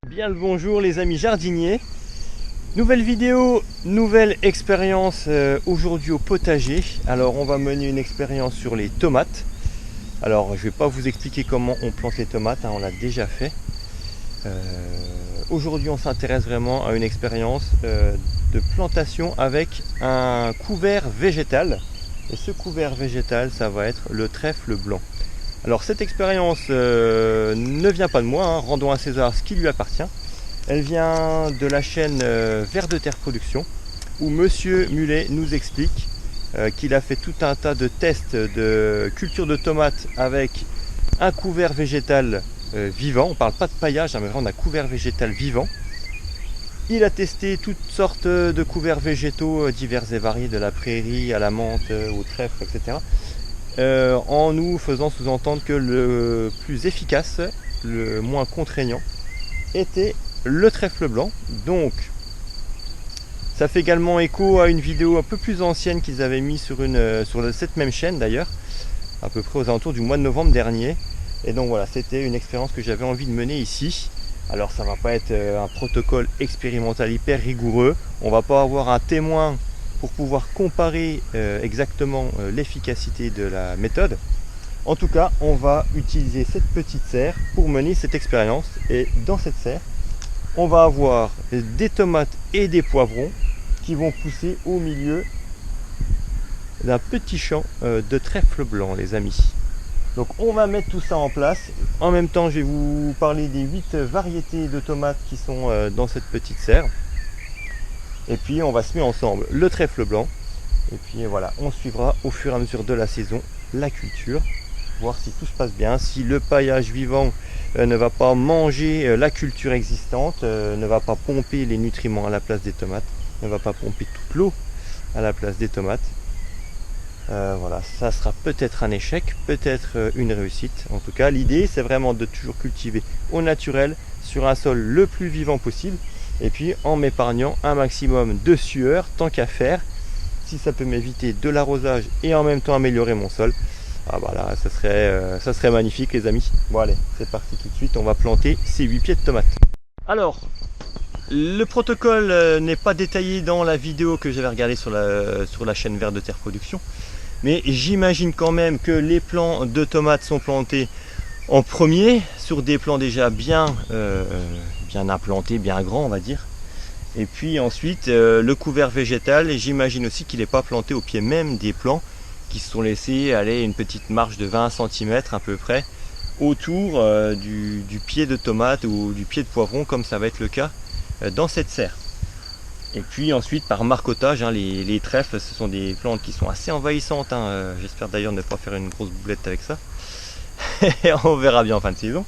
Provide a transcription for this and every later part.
Bien le bonjour les amis jardiniers. Nouvelle vidéo, nouvelle expérience aujourd'hui au potager. Alors on va mener une expérience sur les tomates. Alors je ne vais pas vous expliquer comment on plante les tomates, on l'a déjà fait. Aujourd'hui on s'intéresse vraiment à une expérience de plantation avec un couvert végétal. Et ce couvert végétal, ça va être le trèfle blanc. Alors cette expérience ne vient pas de moi, rendons à César ce qui lui appartient. Elle vient de la chaîne Vers de Terre Production, où Monsieur Mulet nous explique qu'il a fait tout un tas de tests de culture de tomates avec un couvert végétal vivant. On ne parle pas de paillage, mais vraiment d'un couvert végétal vivant. Il a testé toutes sortes de couverts végétaux divers et variés, de la prairie à la menthe, au trèfle, etc. En nous faisant sous-entendre que le plus efficace, le moins contraignant, était le trèfle blanc. Donc ça fait également écho à une vidéo un peu plus ancienne qu'ils avaient mis sur cette même chaîne d'ailleurs, à peu près aux alentours du mois de novembre dernier. Et donc voilà, c'était une expérience que j'avais envie de mener ici. Alors ça va pas être un protocole expérimental hyper rigoureux, on va pas avoir un témoin pour pouvoir comparer exactement l'efficacité de la méthode. En tout cas, on va utiliser cette petite serre pour mener cette expérience. Et dans cette serre, on va avoir des tomates et des poivrons qui vont pousser au milieu d'un petit champ de trèfle blanc, les amis. Donc on va mettre tout ça en place. En même temps, je vais vous parler des 8 variétés de tomates qui sont dans cette petite serre. Et puis on va semer ensemble le trèfle blanc. Et puis voilà, on suivra au fur et à mesure de la saison la culture. Voir si tout se passe bien, si le paillage vivant ne va pas manger la culture existante, ne va pas pomper les nutriments à la place des tomates, ne va pas pomper toute l'eau à la place des tomates. Voilà, ça sera peut-être un échec, peut-être une réussite. En tout cas, l'idée c'est vraiment de toujours cultiver au naturel sur un sol le plus vivant possible, et puis en m'épargnant un maximum de sueur tant qu'à faire. Si ça peut m'éviter de l'arrosage et en même temps améliorer mon sol, ah bah là, ça serait magnifique les amis. Bon allez, c'est parti tout de suite, on va planter ces 8 pieds de tomates. Alors, le protocole n'est pas détaillé dans la vidéo que j'avais regardée sur la chaîne Vers de Terre Production. Mais j'imagine quand même que les plants de tomates sont plantés en premier, sur des plants déjà bien implantés, bien grands on va dire. Et puis ensuite, le couvert végétal, j'imagine aussi qu'il n'est pas planté au pied même des plants, qui se sont laissés aller une petite marge de 20 cm à peu près autour du pied de tomate ou du pied de poivron, comme ça va être le cas dans cette serre. Et puis ensuite par marcottage, les trèfles, ce sont des plantes qui sont assez envahissantes, j'espère d'ailleurs ne pas faire une grosse boulette avec ça. On verra bien en fin de saison.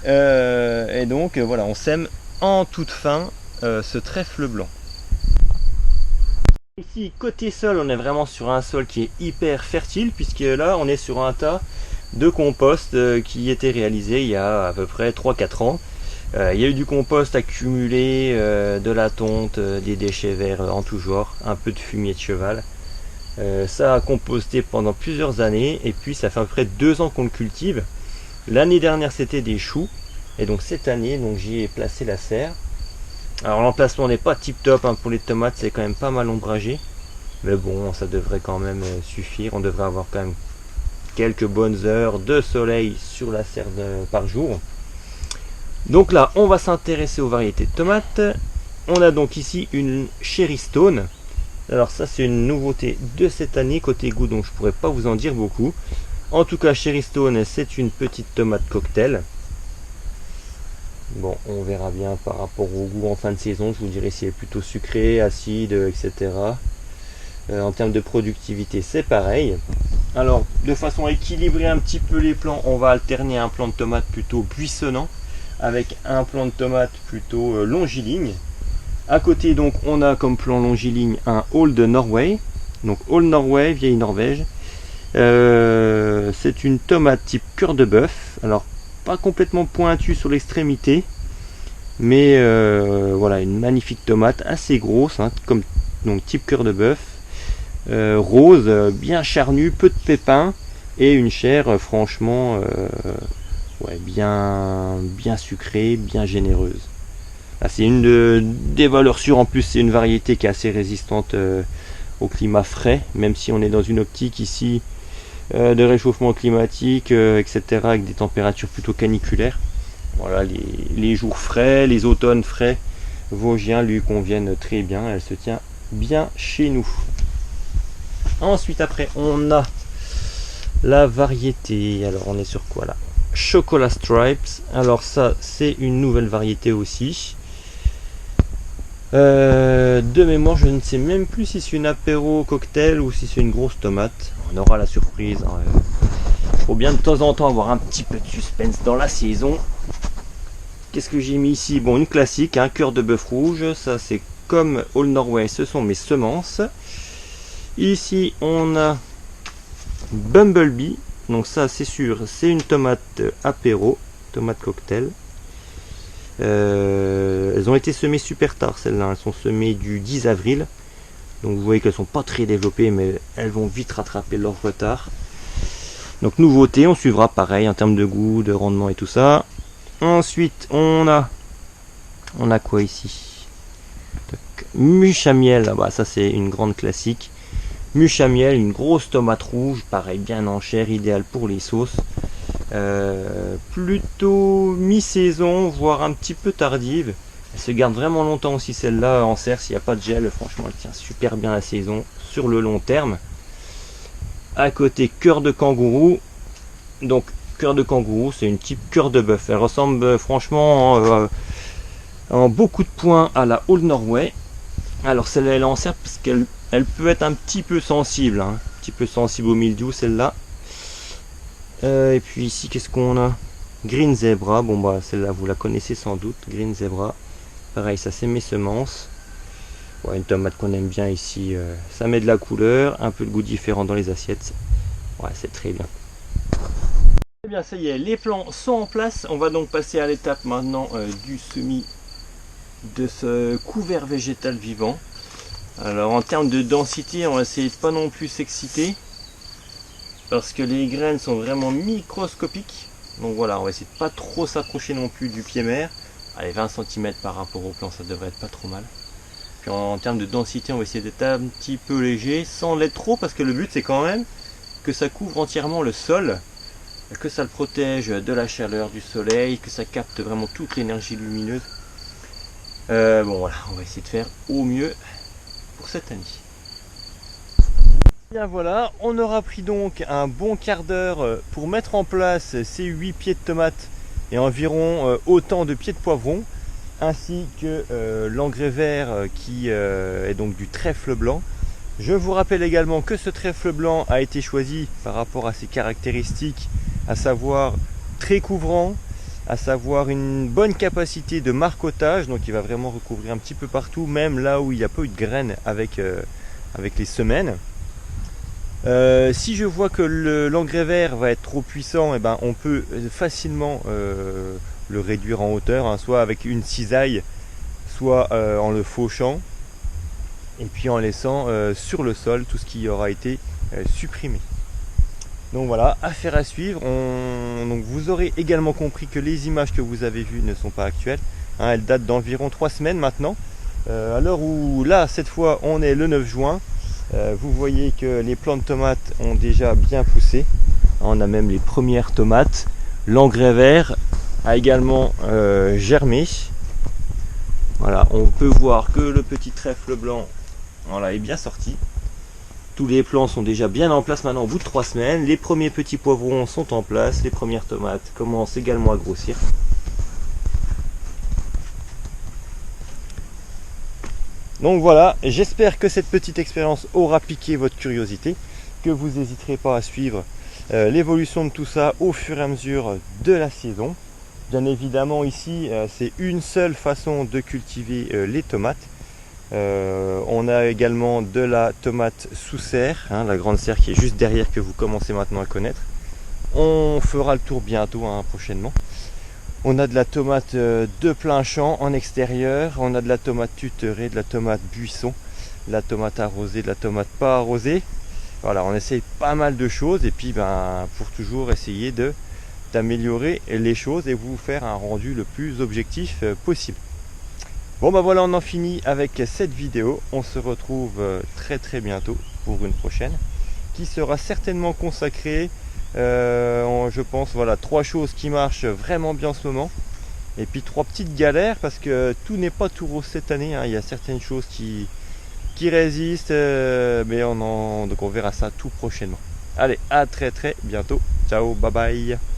Et donc voilà, on sème en toute fin ce trèfle blanc. Ici côté sol, on est vraiment sur un sol qui est hyper fertile, puisque là on est sur un tas de compost qui était réalisé il y a à peu près 3-4 ans. Il y a eu du compost accumulé, de la tonte, des déchets verts en tout genre, un peu de fumier de cheval. Ça a composté pendant plusieurs années, et puis ça fait à peu près 2 ans qu'on le cultive. L'année dernière c'était des choux, et donc cette année j'y ai placé la serre. Alors l'emplacement n'est pas tip top, pour les tomates c'est quand même pas mal ombragé, mais bon, ça devrait quand même suffire. On devrait avoir quand même quelques bonnes heures de soleil sur la serre par jour. Donc là on va s'intéresser aux variétés de tomates. On a donc ici une Cherry Stone. Alors ça c'est une nouveauté de cette année côté goût, donc je pourrais pas vous en dire beaucoup. En tout cas Cherry Stone, c'est une petite tomate cocktail. Bon, on verra bien par rapport au goût en fin de saison, je vous dirai si elle est plutôt sucrée, acide, etc. En termes de productivité, c'est pareil. Alors, de façon à équilibrer un petit peu les plants, on va alterner un plant de tomate plutôt buissonnant avec un plant de tomate plutôt longiligne. À côté, donc, on a comme plant longiligne un Old Norway. Donc, Old Norway, vieille Norvège. C'est une tomate type cœur de bœuf. Alors, pas complètement pointu sur l'extrémité, mais voilà, une magnifique tomate assez grosse, comme donc type cœur de bœuf, rose, bien charnue, peu de pépins et une chair franchement ouais, bien sucrée, bien généreuse. Là, c'est des valeurs sûres. En plus, c'est une variété qui est assez résistante au climat frais, même si on est dans une optique ici de réchauffement climatique, etc., avec des températures plutôt caniculaires. Voilà, les jours frais, les automnes frais vosgiens lui conviennent très bien. Elle se tient bien chez nous. Ensuite, après, on a la variété. Alors, on est sur quoi là? Chocolat Stripes. Alors ça, c'est une nouvelle variété aussi. De mémoire, je ne sais même plus si c'est une apéro cocktail ou si c'est une grosse tomate. On aura la surprise. Faut bien de temps en temps avoir un petit peu de suspense dans la saison. Qu'est-ce que j'ai mis ici? Bon, une classique, un cœur de bœuf rouge. Ça, c'est comme All Norway, ce sont mes semences. Ici, on a Bumblebee. Donc ça, c'est sûr, c'est une tomate apéro, tomate cocktail. Elles ont été semées super tard, celles-là. Elles sont semées du 10 avril. Donc vous voyez qu'elles sont pas très développées, mais elles vont vite rattraper leur retard. Donc nouveauté, on suivra pareil en termes de goût, de rendement et tout ça. Ensuite, on a quoi ici? Mûche à miel. Ah bah ça c'est une grande classique. Mûche à miel, une grosse tomate rouge, pareil bien en chair, idéale pour les sauces. Plutôt mi-saison, voire un petit peu tardive. Elle se garde vraiment longtemps aussi celle-là en serre s'il n'y a pas de gel. Franchement, elle tient super bien la saison sur le long terme. À côté, cœur de kangourou. Donc, cœur de kangourou, c'est une type cœur de bœuf. Elle ressemble franchement en beaucoup de points à la All Norway. Alors, celle-là, elle est en serre parce qu'elle peut être un petit peu sensible. Un petit peu sensible au mildiou, celle-là. Et puis ici, qu'est-ce qu'on a? Green Zebra, bon bah celle-là vous la connaissez sans doute, Green Zebra. Pareil, ça c'est mes semences. Ouais, une tomate qu'on aime bien ici, ça met de la couleur, un peu de goût différent dans les assiettes. Ouais, c'est très bien. Eh bien ça y est, les plants sont en place. On va donc passer à l'étape maintenant du semis de ce couvert végétal vivant. Alors en termes de densité, on va essayer de pas non plus s'exciter, parce que les graines sont vraiment microscopiques. Donc voilà, on va essayer de pas trop s'approcher non plus du pied mère. Allez, 20 cm par rapport au plan, ça devrait être pas trop mal. Puis en termes de densité, on va essayer d'être un petit peu léger, sans l'être trop, parce que le but c'est quand même que ça couvre entièrement le sol, que ça le protège de la chaleur, du soleil, que ça capte vraiment toute l'énergie lumineuse. Bon voilà, on va essayer de faire au mieux pour cette année. Bien voilà, on aura pris donc un bon quart d'heure pour mettre en place ces 8 pieds de tomates et environ autant de pieds de poivrons, ainsi que l'engrais vert qui est donc du trèfle blanc. Je vous rappelle également que ce trèfle blanc a été choisi par rapport à ses caractéristiques, à savoir très couvrant, à savoir une bonne capacité de marcottage, donc il va vraiment recouvrir un petit peu partout, même là où il n'y a pas eu de graines avec les semelles. Si je vois que l'engrais vert va être trop puissant, eh ben, on peut facilement le réduire en hauteur, hein, soit avec une cisaille, soit en le fauchant, et puis en laissant sur le sol tout ce qui aura été supprimé. Donc voilà, affaire à suivre. Donc vous aurez également compris que les images que vous avez vues ne sont pas actuelles, hein, elles datent d'environ 3 semaines maintenant. À l'heure où là, cette fois, on est le 9 juin. Vous voyez que les plants de tomates ont déjà bien poussé. On a même les premières tomates. L'engrais vert a également germé. Voilà, on peut voir que le petit trèfle blanc, voilà, est bien sorti. Tous les plants sont déjà bien en place maintenant au bout de 3 semaines. Les premiers petits poivrons sont en place. Les premières tomates commencent également à grossir. Donc voilà, j'espère que cette petite expérience aura piqué votre curiosité, que vous n'hésiterez pas à suivre l'évolution de tout ça au fur et à mesure de la saison. Bien évidemment ici, c'est une seule façon de cultiver les tomates. On a également de la tomate sous serre, hein, la grande serre qui est juste derrière, que vous commencez maintenant à connaître. On fera le tour bientôt, hein, prochainement. On a de la tomate de plein champ en extérieur, on a de la tomate tutorée, de la tomate buisson, de la tomate arrosée, de la tomate pas arrosée. Voilà, on essaye pas mal de choses, et puis pour toujours essayer d'améliorer les choses et vous faire un rendu le plus objectif possible. Bon bah voilà, on en finit avec cette vidéo. On se retrouve très très bientôt pour une prochaine qui sera certainement consacrée, je pense, voilà, 3 choses qui marchent vraiment bien en ce moment. Et puis 3 petites galères parce que tout n'est pas tout rose cette année, hein. Il y a certaines choses qui résistent, mais donc on verra ça tout prochainement. Allez, à très très bientôt. Ciao, bye bye.